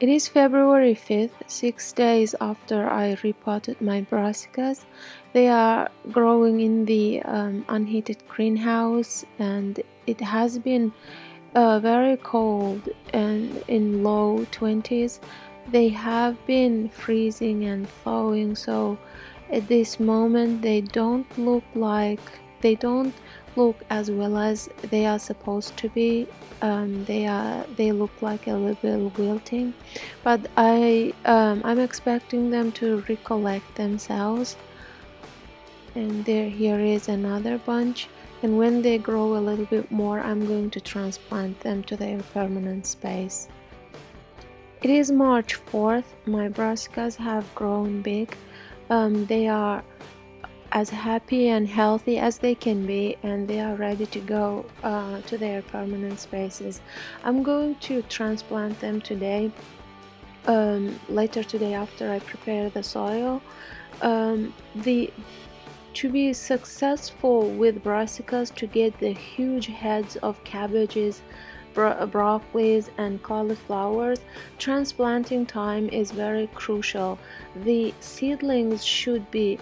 It is February 5th, 6 days after I repotted my brassicas. They are growing in the unheated greenhouse, and it has been very cold and in low 20s. They have been freezing and thawing, so at this moment they don't look as well as they are supposed to be. They look like a little bit wilting, but I'm expecting them to recollect themselves. And here is another bunch, and when they grow a little bit more, I'm going to transplant them to their permanent space. It is March 4th. My brassicas have grown big. They are as happy and healthy as they can be, and they are ready to go to their permanent spaces. I'm going to transplant them today, later today, after I prepare the soil. To be successful with brassicas, to get the huge heads of cabbages, broccolis and cauliflowers, transplanting time is very crucial. The seedlings should be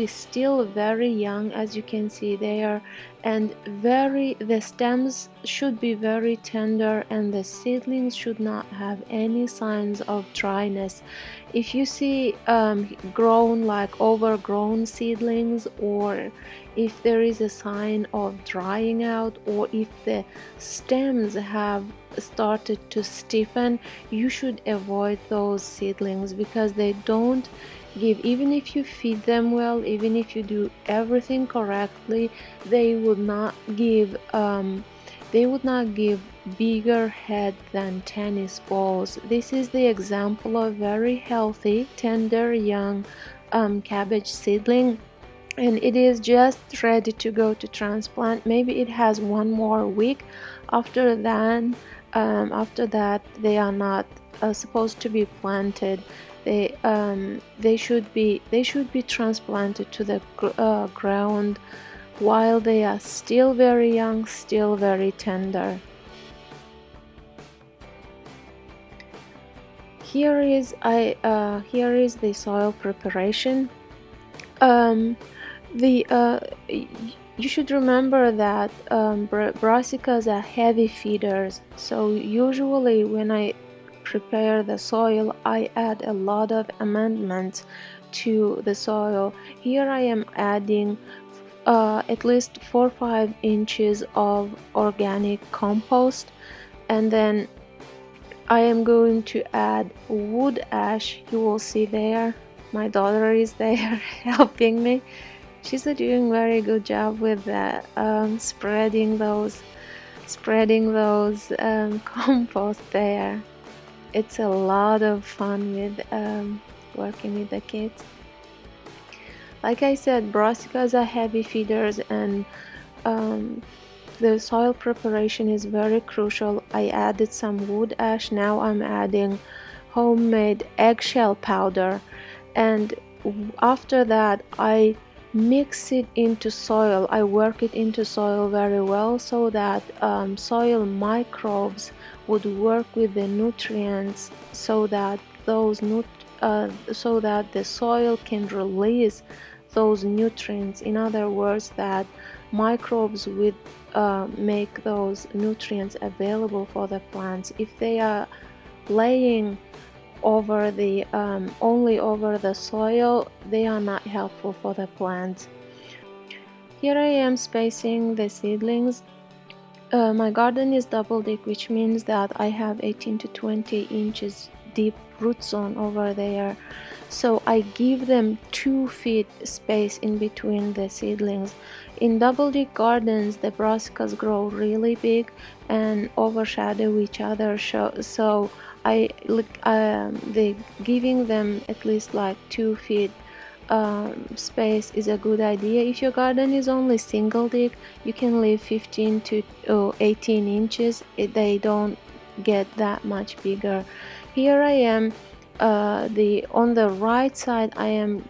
still very young, as you can see there, and the stems should be very tender, and the seedlings should not have any signs of dryness. If you see overgrown seedlings, or if there is a sign of drying out, or if the stems have started to stiffen, you should avoid those seedlings, because they don't give, even if you feed them well, even if you do everything correctly, they would not give bigger head than tennis balls. This is the example of very healthy, tender, young cabbage seedling, and it is just ready to go to transplant. Maybe it has one more week. After that, they are not supposed to be planted. They should be transplanted to the ground while they are still very young, still very tender. Here is the soil preparation. You should remember that brassicas are heavy feeders, so usually when I prepare the soil, I add a lot of amendments to the soil. Here I am adding at least 4 or 5 inches of organic compost, and then I am going to add wood ash. You will see there, my daughter is there helping me. She's doing very good job with that, spreading those compost there. It's a lot of fun with working with the kids. Like I said, brassicas are heavy feeders, and the soil preparation is very crucial. I added some wood ash. Now I'm adding homemade eggshell powder, and after that I mix it into soil. I work it into soil very well, so that soil microbes would work with the nutrients, so that the soil can release those nutrients. In other words, that microbes would make those nutrients available for the plants. If they are laying over the only over the soil, they are not helpful for the plants. Here I am spacing the seedlings. My garden is double deck, which means that I have 18 to 20 inches deep root zone over there, so I give them 2 feet space in between the seedlings. In double deck gardens, the brassicas grow really big and overshadow each other, so giving them at least like 2 feet space is a good idea. If your garden is only single deck, you can leave 15 to 18 inches. They don't get that much bigger. Here I am, on the right side, I am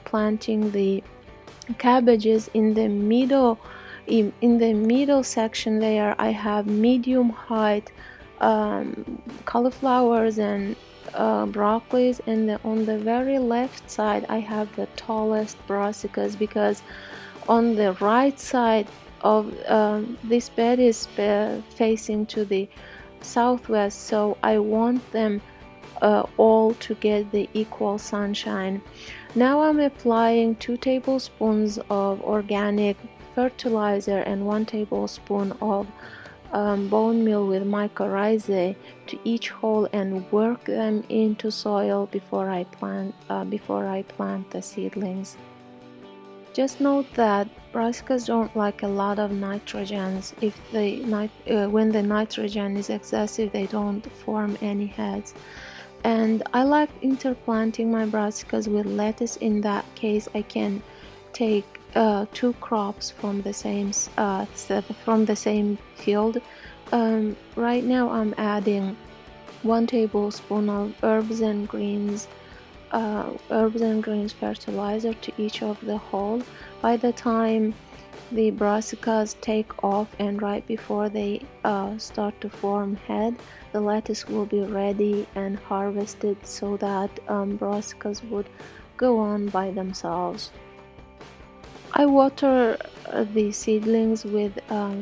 planting the cabbages. In the middle section there, I have medium height cauliflowers and broccolis, and on the very left side I have the tallest brassicas, because on the right side of this bed is facing to the southwest, so I want them all to get the equal sunshine. Now I'm applying 2 tablespoons of organic fertilizer and 1 tablespoon of bone meal with mycorrhizae to each hole, and work them into soil before I plant the seedlings. Just note that brassicas don't like a lot of nitrogens. When the nitrogen is excessive, they don't form any heads. And I like interplanting my brassicas with lettuce. In that case, I can take 2 crops from the same field. Right now I'm adding 1 tablespoon of herbs and greens fertilizer to each of the hole. By the time the brassicas take off and right before they start to form head, the lettuce will be ready and harvested, so that brassicas would go on by themselves. I water the seedlings with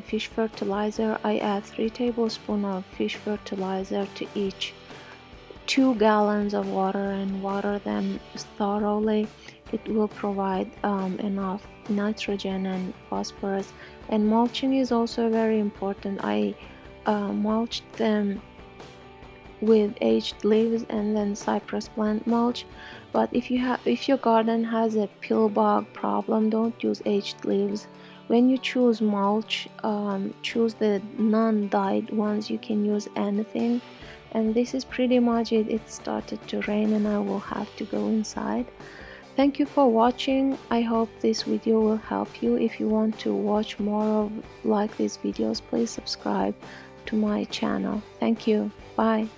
fish fertilizer. I add 3 tablespoons of fish fertilizer to each 2 gallons of water and water them thoroughly. It will provide enough nitrogen and phosphorus. And mulching is also very important. I mulched them with aged leaves and then cypress plant mulch. But if your garden has a pill bug problem, don't use aged leaves. When you choose mulch, choose the non-dyed ones. You can use anything. And this is pretty much it. It started to rain and I will have to go inside. Thank you for watching. I hope this video will help you. If you want to watch more of like these videos, please subscribe to my channel. Thank you. Bye.